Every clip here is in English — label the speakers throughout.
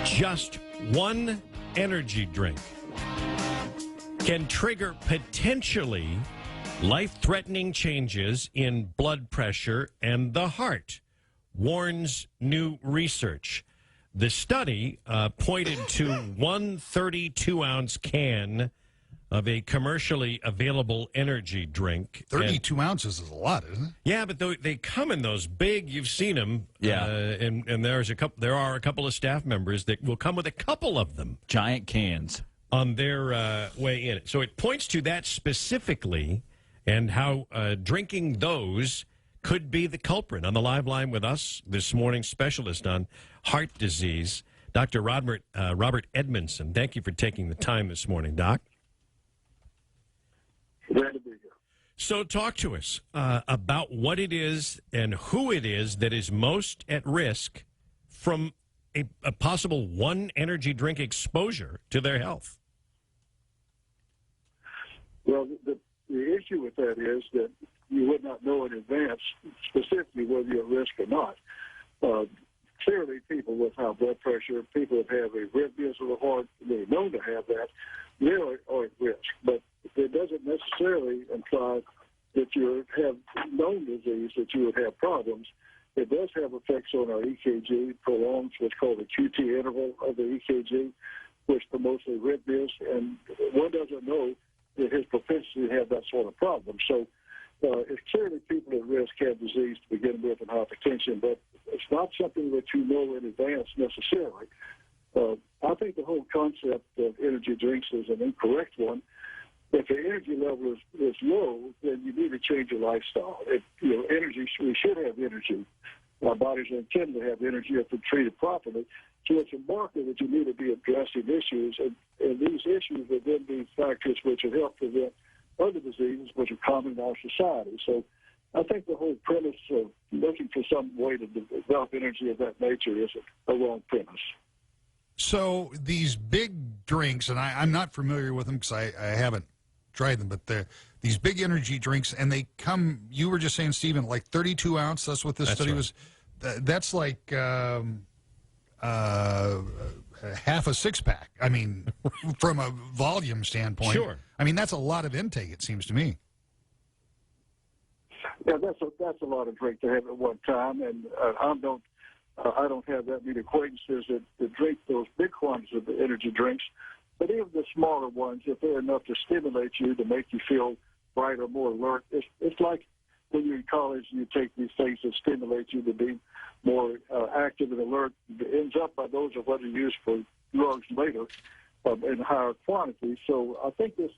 Speaker 1: Just one energy drink can trigger potentially life-threatening changes in blood pressure and the heart, warns new research. The study pointed to one 32-ounce can of a commercially available energy drink.
Speaker 2: 32 ounces is a lot, isn't it?
Speaker 1: Yeah, but they come in those big. You've seen them.
Speaker 3: Yeah.
Speaker 1: And there's a couple. There are a couple of staff members that will come with a couple of them,
Speaker 3: Giant cans,
Speaker 1: on their way in. So it points to that specifically, and how drinking those could be the culprit. On the live line with us this morning, specialist on heart disease, Dr. Robert Edmonson. Thank you for taking the time this morning, Doc.
Speaker 4: Glad to be here.
Speaker 1: So talk to us about what it is and who it is that is most at risk from a possible one energy drink exposure to their health.
Speaker 4: Well, the issue with that is that you would not know in advance specifically whether you're at risk or not. Clearly, people with high blood pressure, people that have arrhythmias of the heart, they're known to have that, they are at risk. But it doesn't necessarily imply that you have known disease, that you would have problems. It does have effects on our EKG, prolongs what's called the QT interval of the EKG, which promotes arrhythmias, and one doesn't know that his propensity to have that sort of problem. So it's clearly people at risk have disease to begin with and hypertension, but it's not something that you know in advance necessarily. I think the whole concept of energy drinks is an incorrect one. If the energy level is low, then you need to change your lifestyle. Energy, we should have energy. Our bodies are intended to have energy if they're treated properly. So it's a marker that you need to be addressing issues, and these issues would then be factors which will help prevent other diseases which are common in our society. So I think the whole premise of looking for some way to develop energy of that nature is a wrong premise.
Speaker 2: So these big drinks, and I'm not familiar with them because I haven't tried them, but these big energy drinks, and they come, you were just saying, Stephen, like 32 ounce, that's what this study was. That's like half a six-pack. I mean, from a volume standpoint. Sure. I mean, that's a lot of intake, it seems to me.
Speaker 4: Yeah, that's a lot of drink to have at one time, and I don't have that many acquaintances that drink those big quantities of the energy drinks. But even the smaller ones, if they're enough to stimulate you, to make you feel brighter, more alert, it's like when you're in college and you take these things that stimulate you to be more active and alert. It ends up by those are what are used for drugs later in higher quantities. So I think that's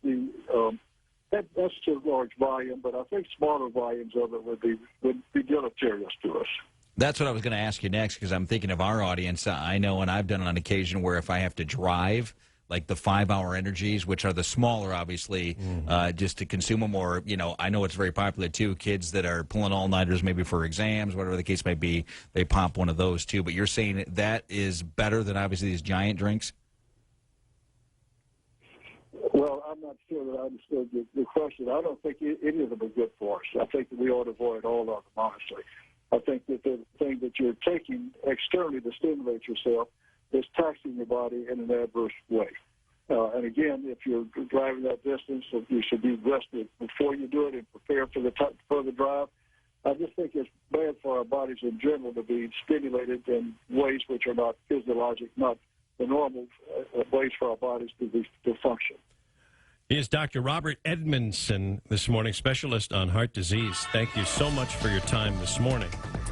Speaker 4: a large volume, but I think smaller volumes of it would be deleterious to us.
Speaker 3: That's what I was going to ask you next, because I'm thinking of our audience. I know, and I've done it on occasion, where if I have to drive, like the 5-hour energies, which are the smaller, obviously, just to consume them, or, I know it's very popular, too. Kids that are pulling all-nighters maybe for exams, whatever the case may be, they pop one of those, too. But you're saying that is better than, obviously, these giant drinks?
Speaker 4: Well, I'm not sure that I understood the question. I don't think any of them are good for us. I think that we ought to avoid all of them, honestly. I think that the thing that you're taking externally to stimulate yourself is taxing your body in an adverse way. And again, if you're driving that distance, you should be rested before you do it and prepare for the drive. I just think it's bad for our bodies in general to be stimulated in ways which are not physiologic, not the normal ways for our bodies to function.
Speaker 1: He is Dr. Robert Edmonson this morning, specialist on heart disease. Thank you so much for your time this morning.